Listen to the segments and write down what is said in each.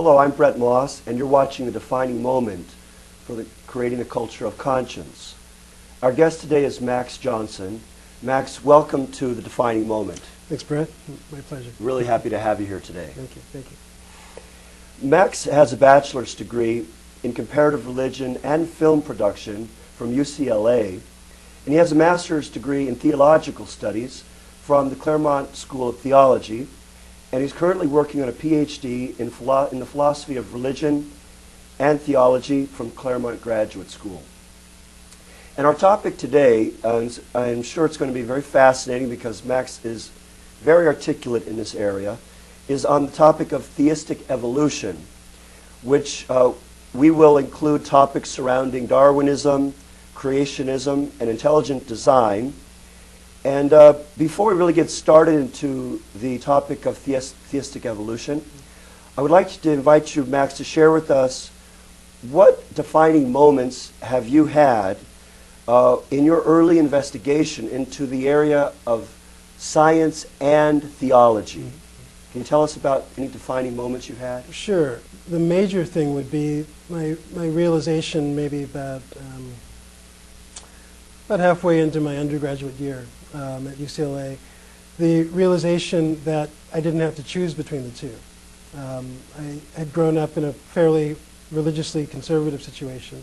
Hello, I'm Bret and you're watching The Defining Moment for Creating a Culture of Conscience. Our guest today is Max Johnson. Max, welcome to The Defining Moment. Thanks, Bret. My pleasure. Really happy to have you here today. Thank you. Thank you. Max has a bachelor's degree in comparative religion and film production from UCLA, and he has a master's degree in theological studies from the Claremont School of Theology, and he's currently working on a PhD in the philosophy of religion and theology from Claremont Graduate School. And our topic today, I'm sure it's going to be very fascinating because Max is very articulate in this area, is on the topic of theistic evolution, which we will include topics surrounding Darwinism, creationism, and intelligent design. And before we really get started into the topic of theistic evolution, I would like to invite you, Max, to share with us what defining moments have you had in your early investigation into the area of science and theology. Can you tell us about any defining moments you had? Sure. The major thing would be my realization maybe about halfway into my undergraduate year at UCLA, the realization that I didn't have to choose between the two. I had grown up in a fairly religiously conservative situation,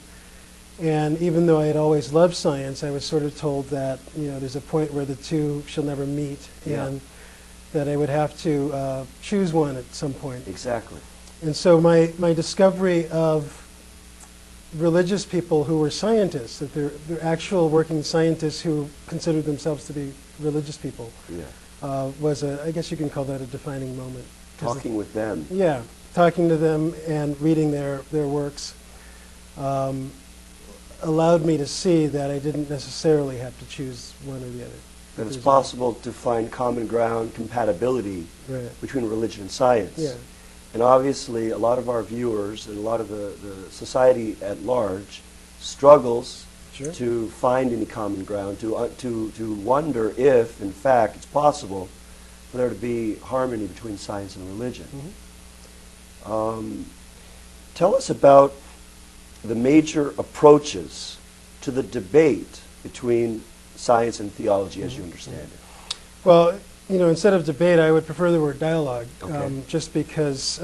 and even though I had always loved science, I was sort of told that there's a point where the two shall never meet, and that I would have to choose one at some point. Exactly. And so my discovery of religious people who were scientists, that they're actual working scientists who considered themselves to be religious people, was I guess you can call that a defining moment. Talking with them. Yeah, talking to them and reading their works allowed me to see that I didn't necessarily have to choose one or the other. That it's possible to find common ground, compatibility between religion and science. Yeah. And obviously, a lot of our viewers and a lot of the society at large struggles to find any common ground, to wonder if, in fact, it's possible for there to be harmony between science and religion. Tell us about the major approaches to the debate between science and theology as you understand it. Well, instead of debate, I would prefer the word dialogue, just because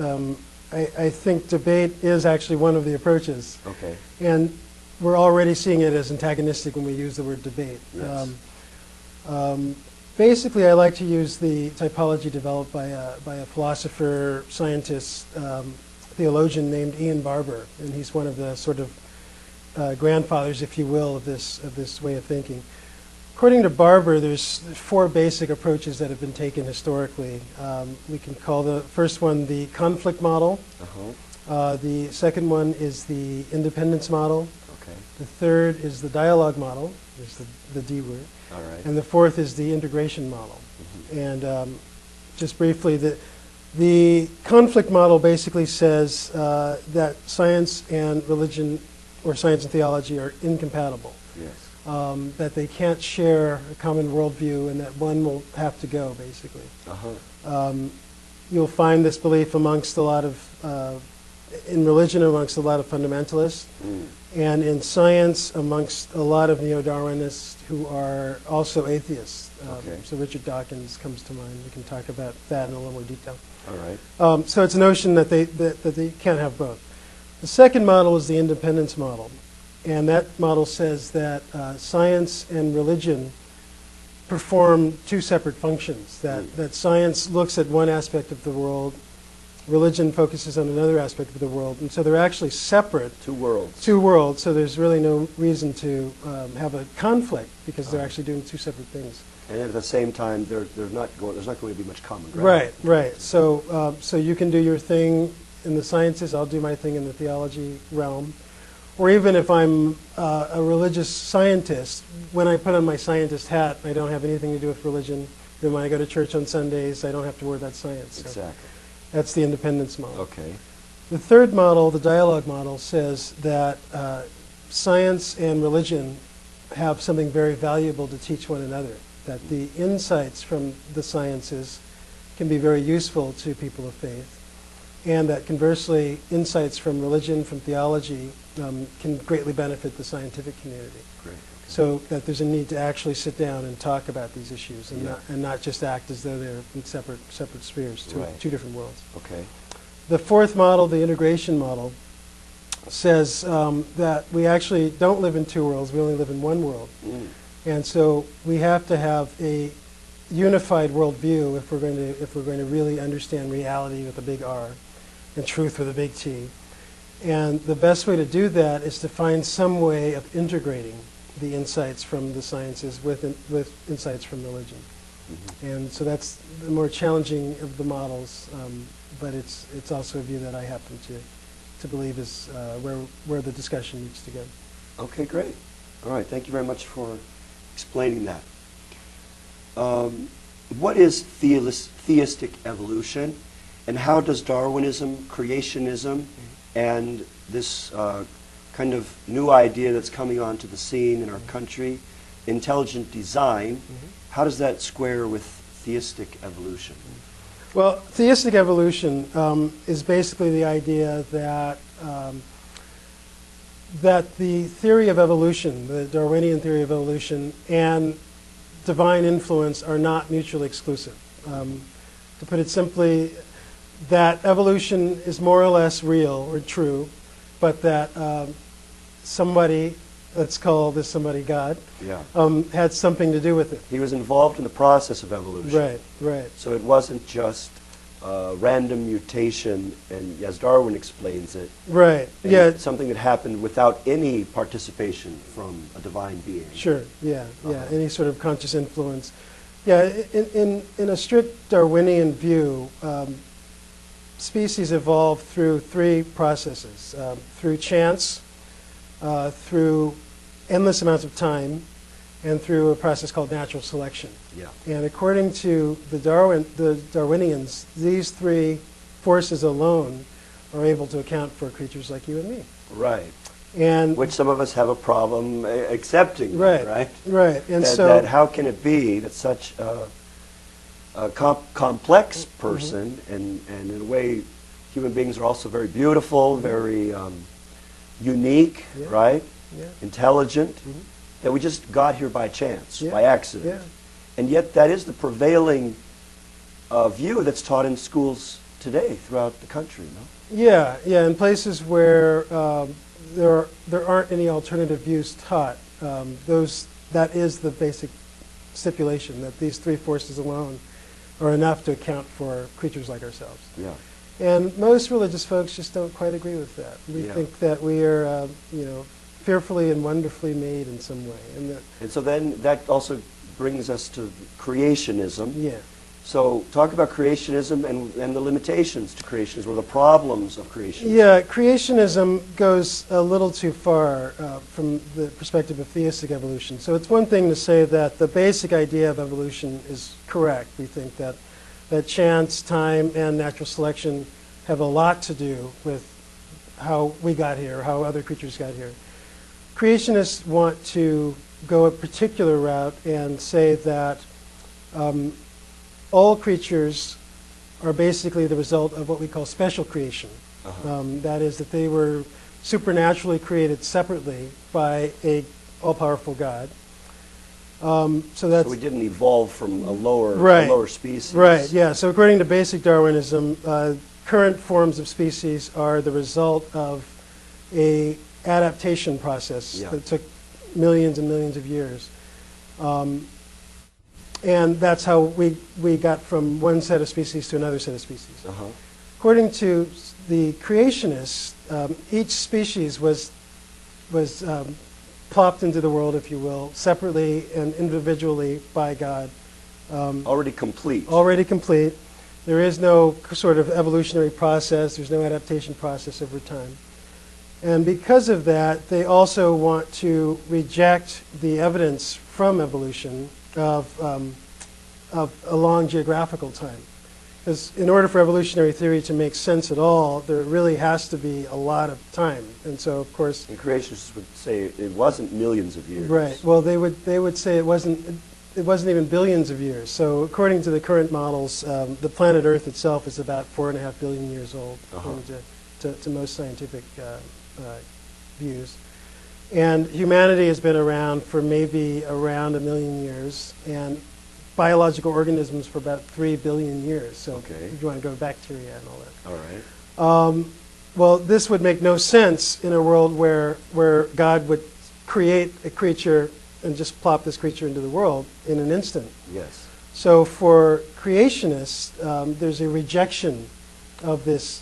I think debate is actually one of the approaches. Okay. And we're already seeing it as antagonistic when we use the word debate. Yes. Basically, I like to use the typology developed by a philosopher, scientist, theologian named Ian Barber, and he's one of the sort of grandfathers, if you will, of this way of thinking. According to Barber, there's four basic approaches that have been taken historically. We can call the first one the conflict model. The second one is the independence model. Okay. The third is the dialogue model. There's the D word. All right. And the fourth is the integration model. And just briefly, the conflict model basically says that science and religion, or science and theology, are incompatible. Yes. That they can't share a common worldview, and that one will have to go, basically. You'll find this belief amongst a lot of, in religion amongst a lot of fundamentalists, and in science amongst a lot of neo-Darwinists who are also atheists. So Richard Dawkins comes to mind. We can talk about that in a little more detail. All right. So it's a notion that they can't have both. The second model is the independence model. And that model says that science and religion perform two separate functions, that science looks at one aspect of the world, religion focuses on another aspect of the world, and so they're actually separate. Two worlds. Two worlds, so there's really no reason to have a conflict because they're actually doing two separate things. And at the same time, there's not going to be much common ground. Right. So you can do your thing in the sciences, I'll do my thing in the theology realm. Or even if I'm a religious scientist, when I put on my scientist hat, I don't have anything to do with religion. Then when I go to church on Sundays, I don't have to worry about science. Exactly. So that's the independence model. Okay. The third model, the dialogue model, says that science and religion have something very valuable to teach one another, that the insights from the sciences can be very useful to people of faith. and that conversely, insights from religion, from theology, can greatly benefit the scientific community. Great. So that there's a need to actually sit down and talk about these issues, and, Yeah. not just act as though they're in separate spheres, Right. two different worlds. Okay. The fourth model, the integration model, says that we actually don't live in two worlds, we only live in one world. Mm. And so we have to have a unified worldview if we're going to really understand reality with a big R and truth with a big T. And the best way to do that is to find some way of integrating the insights from the sciences with insights from religion. Mm-hmm. And so that's the more challenging of the models, but it's also a view that I happen to believe is where the discussion needs to go. Okay, great. All right, thank you very much for explaining that. What is theistic evolution, and how does Darwinism, creationism, and this kind of new idea that's coming onto the scene in our country, intelligent design, how does that square with theistic evolution? Well, theistic evolution is basically the idea that that the theory of evolution, the Darwinian theory of evolution, and divine influence are not mutually exclusive. To put it simply, that evolution is more or less real or true, but that somebody, let's call this somebody God, Yeah. had something to do with it. He was involved in the process of evolution. Right, right. So it wasn't just random mutation, and as Darwin explains it, Right, and yeah. something that happened without any participation from a divine being. Sure, yeah, yeah, any sort of conscious influence. Yeah, in a strict Darwinian view, species evolve through three processes, through chance, through endless amounts of time, and through a process called natural selection. Yeah. And according to the Darwinians, these three forces alone are able to account for creatures like you and me. Right. And Which some of us have a problem accepting. right, Right. right, and That how can it be that such a complex person, and in a way, human beings are also very beautiful, very unique, Yeah. right? yeah, Intelligent, that we just got here by chance, Yeah. by accident. yeah. And yet that is the prevailing view that's taught in schools today throughout the country, no? Yeah, yeah. In places where there aren't any alternative views taught, that is the basic stipulation, that these three forces alone are enough to account for creatures like ourselves. Yeah. And most religious folks just don't quite agree with that. We Yeah. think that we are, fearfully and wonderfully made in some way, and that And so then that also brings us to creationism. yeah. So talk about creationism and the limitations to creationism, or the problems of creationism. Yeah, creationism goes a little too far from the perspective of theistic evolution. So it's one thing to say that the basic idea of evolution is correct. We think that chance, time, and natural selection have a lot to do with how we got here, how other creatures got here. Creationists want to go a particular route and say that all creatures are basically the result of what we call special creation. That is, that they were supernaturally created separately by a all-powerful God. So we didn't evolve from a lower species. Right, yeah. So according to basic Darwinism, current forms of species are the result of a adaptation process Yeah. that took millions and millions of years. And that's how we got from one set of species to another set of species. Uh-huh. According to the creationists, each species was plopped into the world, if you will, separately and individually by God. Already complete. Already complete. There is no sort of evolutionary process. There's no adaptation process over time. And because of that, they also want to reject the evidence from evolution of a long geographical time. Because in order for evolutionary theory to make sense at all, there really has to be a lot of time. And so, of course, And creationists would say it wasn't millions of years. right. Well, they would say it wasn't it wasn't even billions of years. So according to the current models, the planet Earth itself is about 4.5 billion years old, according to most scientific views. And humanity has been around for maybe around 1 million years, and biological organisms for about 3 billion years. So if you want to go bacteria and all that. All right. Well, this would make no sense in a world where God would create a creature and just plop this creature into the world in an instant. Yes. So for creationists, there's a rejection of this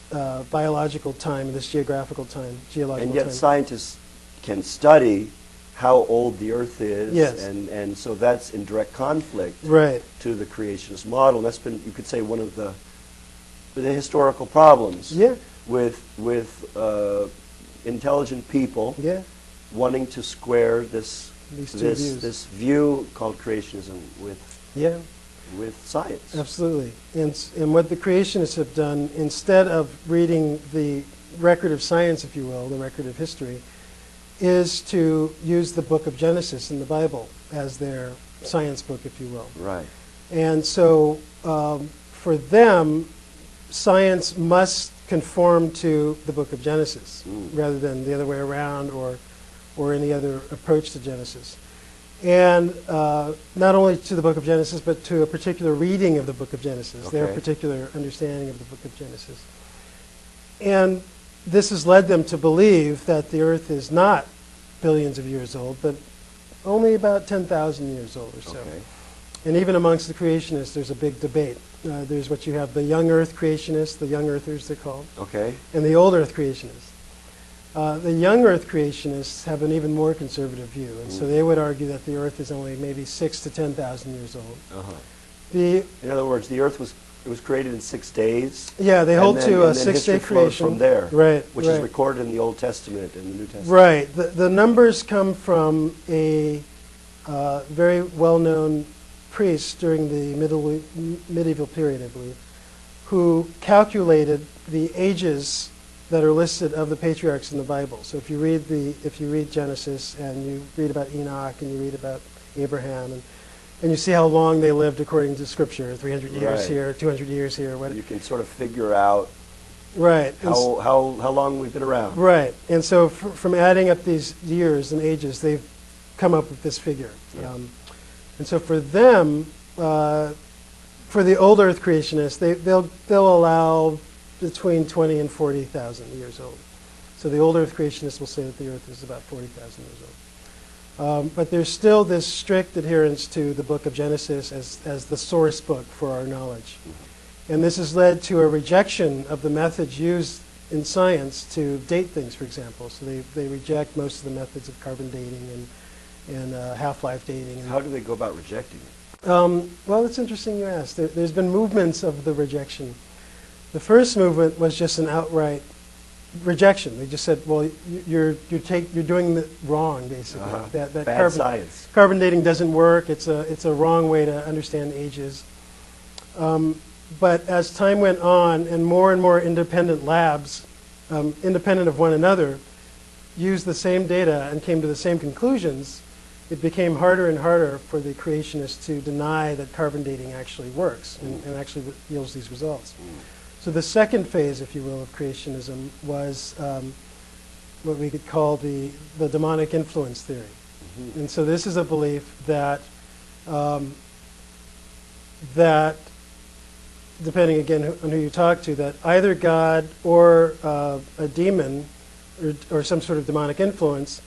biological time, this geographical time, geological And yet time. scientists can study how old the Earth is, Yes. and so that's in direct conflict Right. to the creationist model. And that's been, you could say, one of the historical problems Yeah. with intelligent people Yeah. wanting to square this These two views. this view called creationism Yeah. with science. Absolutely. And what the creationists have done, instead of reading the record of science, if you will, the record of history, is to use the book of Genesis in the Bible as their science book, if you will. Right. And so for them, science must conform to the book of Genesis rather than the other way around or any other approach to Genesis. And not only to the book of Genesis, but to a particular reading of the book of Genesis, their particular understanding of the book of Genesis. And this has led them to believe that the Earth is not billions of years old, but only about 10,000 years old or so. Okay. And even amongst the creationists, there's a big debate. There's what you have, the young Earth creationists, the young Earthers they're called, Okay. and the old Earth creationists. The young Earth creationists have an even more conservative view, and so they would argue that the Earth is only maybe 6,000 to 10,000 years old. In other words, the Earth was created in 6 days. Yeah, they hold to a and then 6-day history flows creation. from there, Right, which is recorded in the Old Testament and the New Testament. Right. The numbers come from a very well-known priest during the medieval period, I believe, who calculated the ages that are listed of the patriarchs in the Bible. So if you read Genesis and you read about Enoch and you read about Abraham and you see how long they lived according to Scripture, 300 years here, 200 years here. You can sort of figure out right. how long we've been around. Right. And so from adding up these years and ages, they've come up with this figure. Yeah. And so for them, for the old Earth creationists, they'll allow between 20 and 40,000 years old. So the old Earth creationists will say that the Earth is about 40,000 years old. But there's still this strict adherence to the book of Genesis as the source book for our knowledge. And this has led to a rejection of the methods used in science to date things, for example. So they reject most of the methods of carbon dating and half-life dating. How do they go about rejecting it? Well, it's interesting you asked. There's been movements of the rejection. The first movement was just an outright rejection. They just said, "Well, you're doing it wrong, basically. That Bad science. Carbon dating doesn't work. It's a wrong way to understand ages." But as time went on, and more independent labs, independent of one another, used the same data and came to the same conclusions, it became harder and harder for the creationists to deny that carbon dating actually works and actually yields these results. So the second phase, if you will, of creationism was what we could call the demonic influence theory. And so this is a belief that that, depending again on who you talk to, that either God or a demon or some sort of demonic influence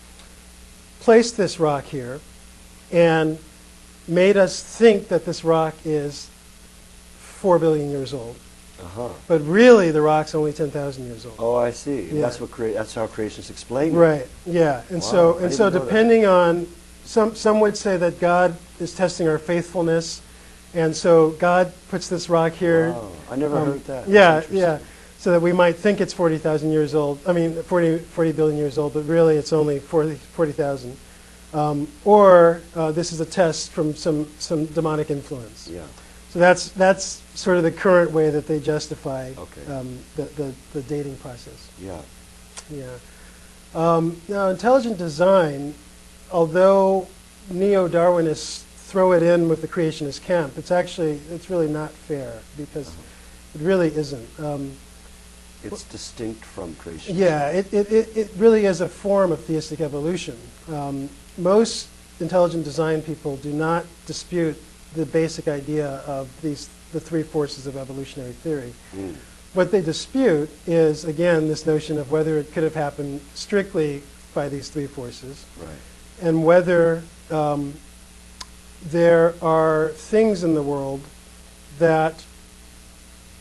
placed this rock here and made us think that this rock is 4 billion years old. But really, the rock's only 10,000 years old. Oh, I see. Yeah. That's how creationists explain it. Right. Yeah. And Wow, so depending on some would say that God is testing our faithfulness, and so God puts this rock here. Wow. I never heard that. Yeah. That's Yeah. interesting. So that we might think it's 40,000 years old. I mean, 40 billion years old, but really it's only 40,000. Or this is a test from some demonic influence. Yeah. So that's sort of the current way that they justify the dating process. Yeah. Yeah. Now, intelligent design, although neo-Darwinists throw it in with the creationist camp, it's really not fair, because it really isn't. It's distinct from creation. Yeah, it really is a form of theistic evolution. Most intelligent design people do not dispute the basic idea of the three forces of evolutionary theory. What they dispute is, again, this notion of whether it could have happened strictly by these three forces, Right. and whether there are things in the world that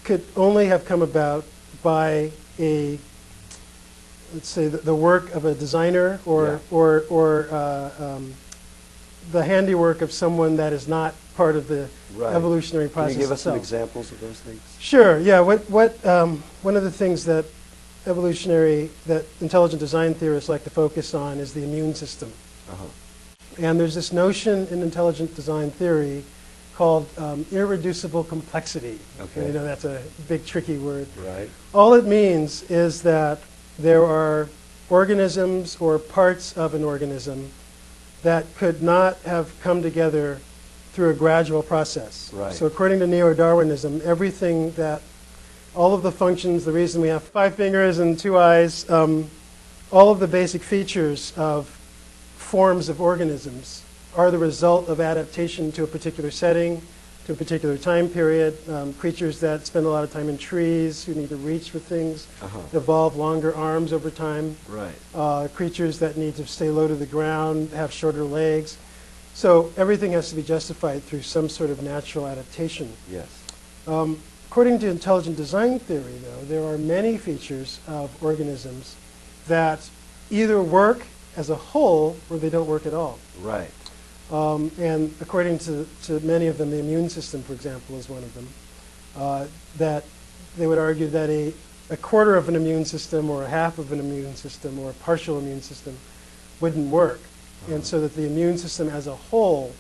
could only have come about by let's say, the work of a designer, or the handiwork of someone that is not part of the Right. evolutionary process. Can you give us some itself. examples of those things? Sure. Yeah. One of the things that intelligent design theorists like to focus on is the immune system. Uh-huh. And there's this notion in intelligent design theory called irreducible complexity. Okay. You know, that's a big, tricky word. Right. All it means is that there are organisms or parts of an organism that could not have come together through a gradual process. Right. So according to neo-Darwinism, all of the functions, the reason we have 5 fingers and 2 eyes, all of the basic features of forms of organisms are the result of adaptation to a particular setting, to a particular time period. Creatures that spend a lot of time in trees, who need to reach for things, evolve longer arms over time. Right. Creatures that need to stay low to the ground, have shorter legs. So everything has to be justified through some sort of natural adaptation. Yes. According to intelligent design theory, though, there are many features of organisms that either work as a whole or they don't work at all. Right. And according to many of them, the immune system, for example, is one of them, that they would argue that a quarter of an immune system or a half of an immune system or a partial immune system wouldn't work. And so that the immune system as a whole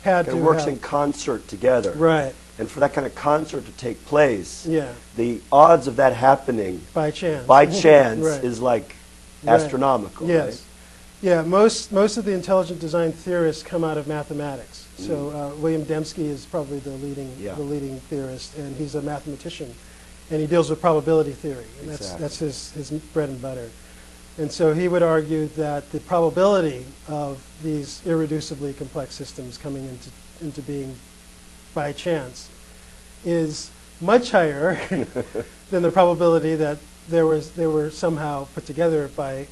had to It works in concert together. Right. And for that kind of concert to take place, Yeah. the odds of that happening By chance. by chance Right. is like Right. astronomical. Yes. Right? Yeah, most of the intelligent design theorists come out of mathematics. So William Dembski is probably the leading theorist, and he's a mathematician, and he deals with probability theory, and that's his bread and butter. And so he would argue that the probability of these irreducibly complex systems coming into being by chance is much higher than the probability that they were somehow put together by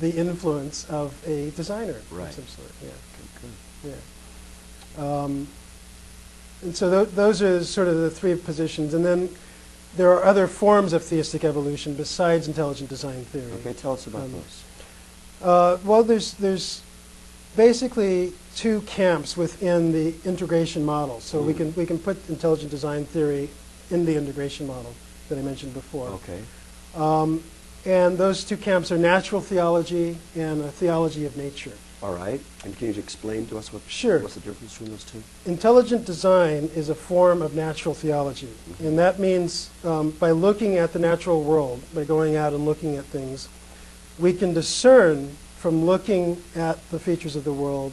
the influence of a designer Right. of some sort. Yeah. Okay, Yeah. And so those are sort of the three positions. And then there are other forms of theistic evolution besides intelligent design theory. good. Okay, tell us about those. Well, there's basically two camps within the integration model. So we can put intelligent design theory in the integration model that I mentioned before. Okay. And those two camps are natural theology and a theology of nature. All right. And can you explain to us Sure. what's the difference between those two? Intelligent design is a form of natural theology. And that means by looking at the natural world, by going out and looking at things, we can discern from looking at the features of the world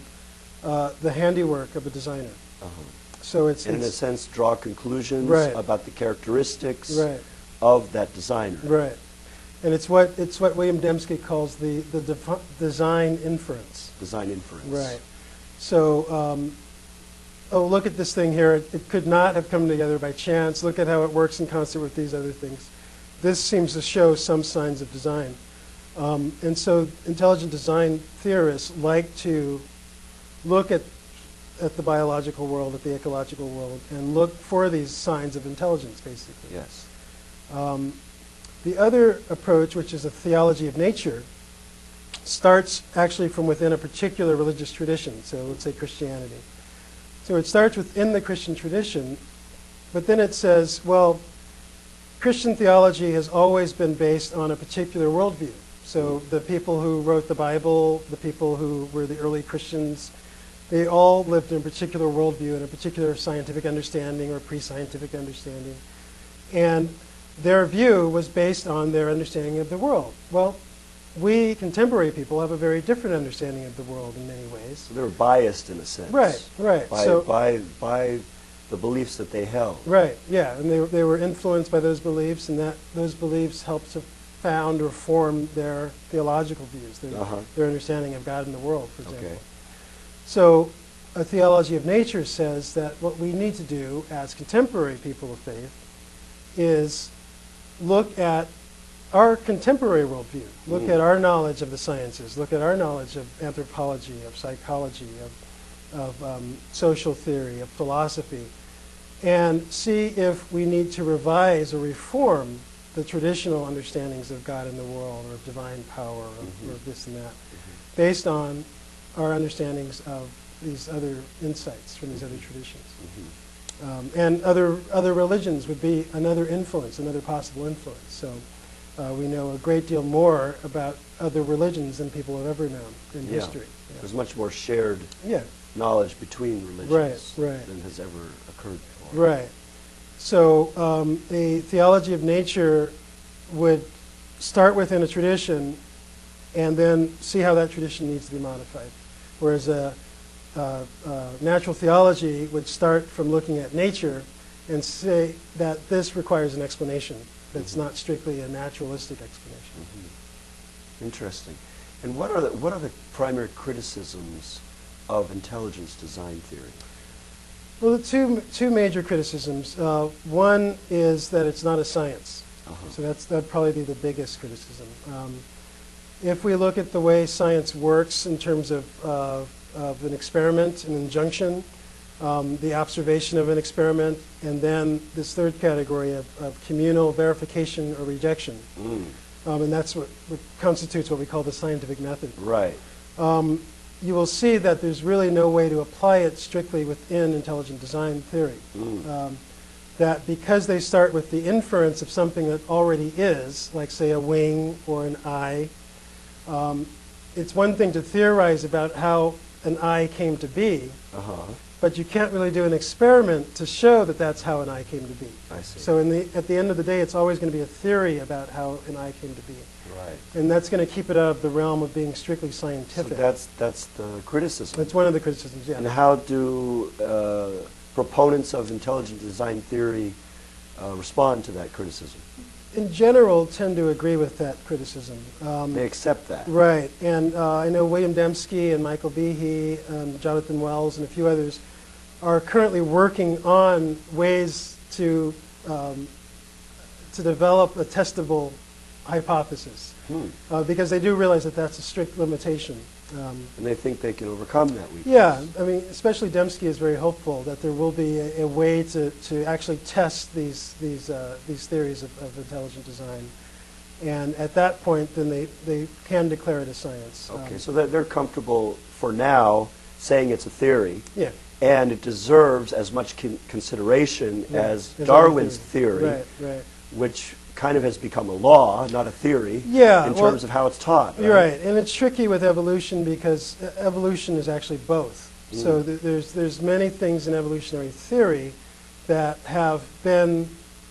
the handiwork of a designer. So And in a sense, draw conclusions Right. about the characteristics Right. of that designer. Right. And it's what William Dembski calls the design inference. Design inference. Right. So, look at this thing here. It could not have come together by chance. Look at how it works in concert with these other things. This seems to show some signs of design. And so intelligent design theorists like to look at the biological world, at the ecological world, and look for these signs of intelligence, basically. Yes. The other approach, which is a theology of nature, starts actually from within a particular religious tradition, so let's say Christianity. So it starts within the Christian tradition, but then it says, well, Christian theology has always been based on a particular worldview. So the people who wrote the Bible, the people who were the early Christians, they all lived in a particular worldview and a particular scientific understanding or pre-scientific understanding. And their view was based on their understanding of the world. Well, we contemporary people have a very different understanding of the world in many ways. So they were biased in a sense. Right, right. By the beliefs that they held. Right, yeah, and they were influenced by those beliefs, and that those beliefs helped to found or form their theological views, their understanding of God and the world, for example. Okay. So a theology of nature says that what we need to do as contemporary people of faith is look at our contemporary worldview, look at our knowledge of the sciences, look at our knowledge of anthropology, of psychology, of social theory, of philosophy, and see if we need to revise or reform the traditional understandings of God and the world, or of divine power, or this and that, based on our understandings of these other insights from these other traditions. And other religions would be another influence, another possible influence. So we know a great deal more about other religions than people have ever known in history. Yeah. There's much more shared knowledge between religions than has ever occurred before. Right. So a theology of nature would start within a tradition and then see how that tradition needs to be modified. Whereas a natural theology would start from looking at nature and say that this requires an explanation that's not strictly a naturalistic explanation. Interesting. And what are the primary criticisms of intelligence design theory? Well, the two major criticisms. One is that it's not a science. So that'd probably be the biggest criticism. If we look at the way science works in terms of an experiment, an injunction, the observation of an experiment, and then this third category of communal verification or rejection. And that's what constitutes what we call the scientific method. Right. You will see that there's really no way to apply it strictly within intelligent design theory. That because they start with the inference of something that already is, like say a wing or an eye, it's one thing to theorize about how an eye came to be, but you can't really do an experiment to show that that's how an eye came to be. I see. So at the end of the day, it's always going to be a theory about how an eye came to be. Right. And that's going to keep it out of the realm of being strictly scientific. So that's the criticism. That's one of the criticisms, yeah. And how do proponents of intelligent design theory respond to that criticism? In general, tend to agree with that criticism. They accept that. Right. And I know William Dembski and Michael Behe and Jonathan Wells and a few others are currently working on ways to develop a testable hypothesis, because they do realize that that's a strict limitation. And they think they can overcome that weakness. Yeah, I mean, especially Dembski is very hopeful that there will be a way to actually test these theories of intelligent design, and at that point, then they can declare it a science. Okay, so that they're comfortable for now saying it's a theory. Yeah. And it deserves as much consideration as Darwin's theory, which kind of has become a law, not a theory, in terms of how it's taught. Right? You're right, and it's tricky with evolution because evolution is actually both. So there's many things in evolutionary theory that have been,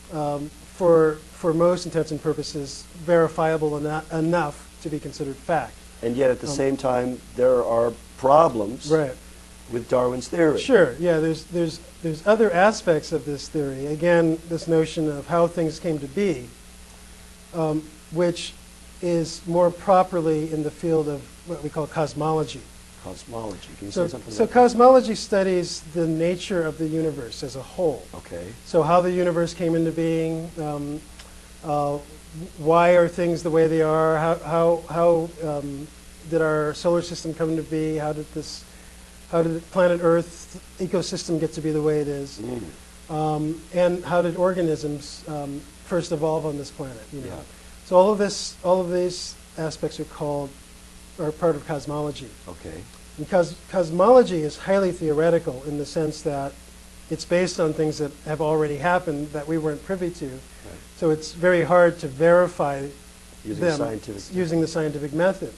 for most intents and purposes, verifiable enough to be considered fact. And yet at the same time, there are problems with Darwin's theory. Sure, yeah, there's other aspects of this theory. Again, this notion of how things came to be, which is more properly in the field of what we call cosmology. Cosmology, can you say something So about cosmology studies the nature of the universe as a whole. Okay. So how the universe came into being, why are things the way they are, how did our solar system come to be, how did planet Earth ecosystem get to be the way it is, and how did organisms first evolve on this planet? You know? Yeah. So all of these aspects are part of cosmology. Okay. Because cosmology is highly theoretical in the sense that it's based on things that have already happened that we weren't privy to. Right. So it's very hard to verify them using the scientific method.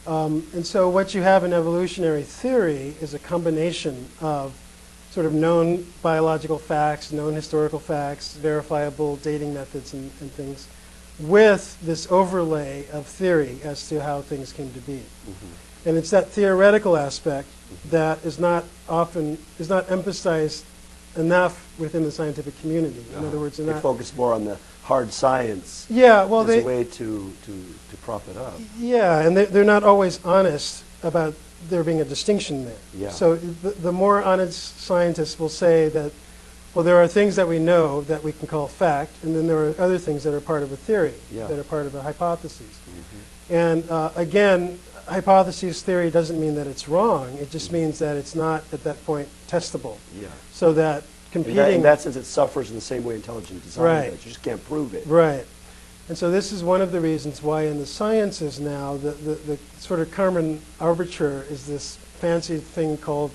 And so what you have in evolutionary theory is a combination of sort of known biological facts, known historical facts, verifiable dating methods and things, with this overlay of theory as to how things came to be. Mm-hmm. And it's that theoretical aspect that is not emphasized enough within the scientific community. In other words, they focus more on the hard science. Yeah, well, as a way to prop it up. Yeah, and they're not always honest about there being a distinction there. Yeah. So the more honest scientists will say that, well, there are things that we know that we can call fact, and then there are other things that are part of a theory, that are part of a hypothesis. Mm-hmm. And again, hypothesis theory doesn't mean that it's wrong. It just means that it's not, at that point, testable. Yeah. So that competing... In that sense, it suffers in the same way intelligent design does. You just can't prove it. Right. And so this is one of the reasons why in the sciences now, the sort of common arbiter is this fancy thing called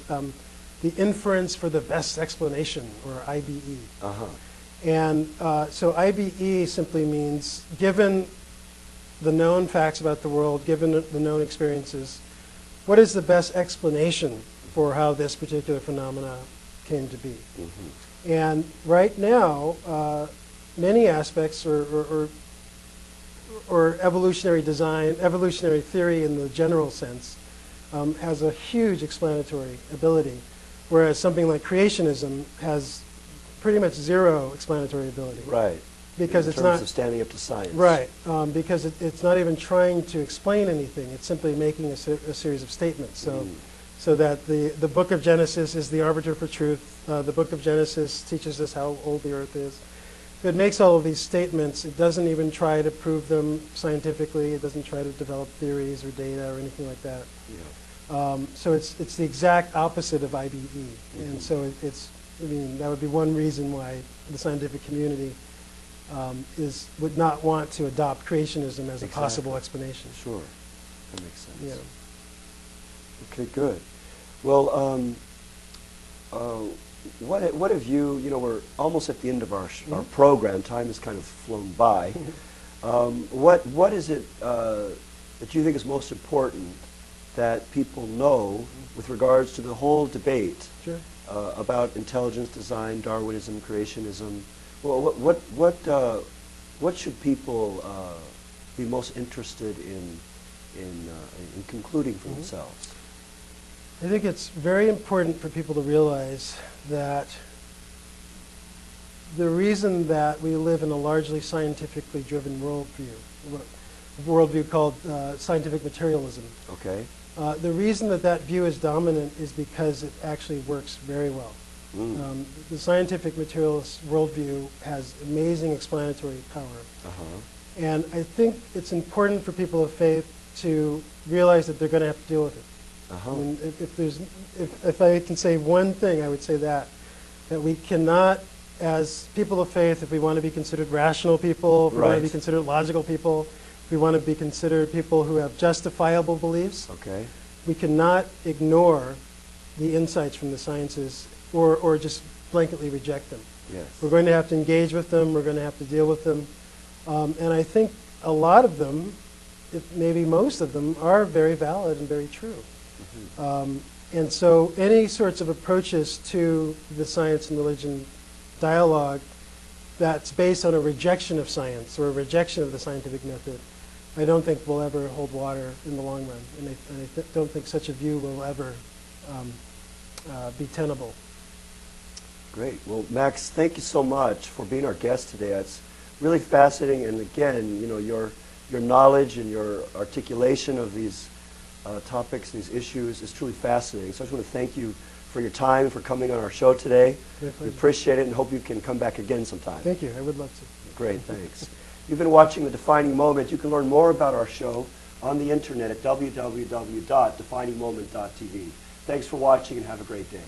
the inference for the best explanation, or IBE. Uh-huh. And so IBE simply means, given the known facts about the world, given the known experiences, what is the best explanation for how this particular phenomena came to be? Mm-hmm. And right now, many aspects or evolutionary design, evolutionary theory in the general sense, has a huge explanatory ability, whereas something like creationism has pretty much zero explanatory ability. Right. Because in terms of standing up to science. Right. Because it's not even trying to explain anything. It's simply making a series of statements. So that the book of Genesis is the arbiter for truth. The book of Genesis teaches us how old the earth is. It makes all of these statements. It doesn't even try to prove them scientifically. It doesn't try to develop theories or data or anything like that. Yeah. So it's the exact opposite of IBE. Mm-hmm. And so that would be one reason why the scientific community would not want to adopt creationism as a possible explanation. Sure. That makes sense. Yeah. Okay, good. Well, what have you, we're almost at the end of our program. Time has kind of flown by. What is it that you think is most important that people know with regards to the whole debate about intelligence design, Darwinism, creationism? Well, what should people be most interested in concluding for themselves? I think it's very important for people to realize that the reason that we live in a largely scientifically driven worldview called scientific materialism. Okay. The reason that view is dominant is because it actually works very well. The scientific materialist worldview has amazing explanatory power. And I think it's important for people of faith to realize that they're going to have to deal with it. I mean, if I can say one thing, I would say that we cannot, as people of faith, if we want to be considered rational people, if we want to be considered logical people, if we want to be considered people who have justifiable beliefs, we cannot ignore the insights from the sciences or just blanketly reject them. Yes. We're going to have to engage with them. We're going to have to deal with them. And I think a lot of them, maybe most of them, are very valid and very true. And so any sorts of approaches to the science and religion dialogue that's based on a rejection of science or a rejection of the scientific method, I don't think will ever hold water in the long run. And I don't think such a view will ever be tenable. Great. Well, Max, thank you so much for being our guest today. It's really fascinating. And again, your knowledge and your articulation of these topics, these issues, is truly fascinating. So I just want to thank you for your time and for coming on our show today. We appreciate it and hope you can come back again sometime. Thank you. I would love to. Great, thanks. You've been watching The Defining Moment. You can learn more about our show on the internet at www.definingmoment.tv. Thanks for watching and have a great day.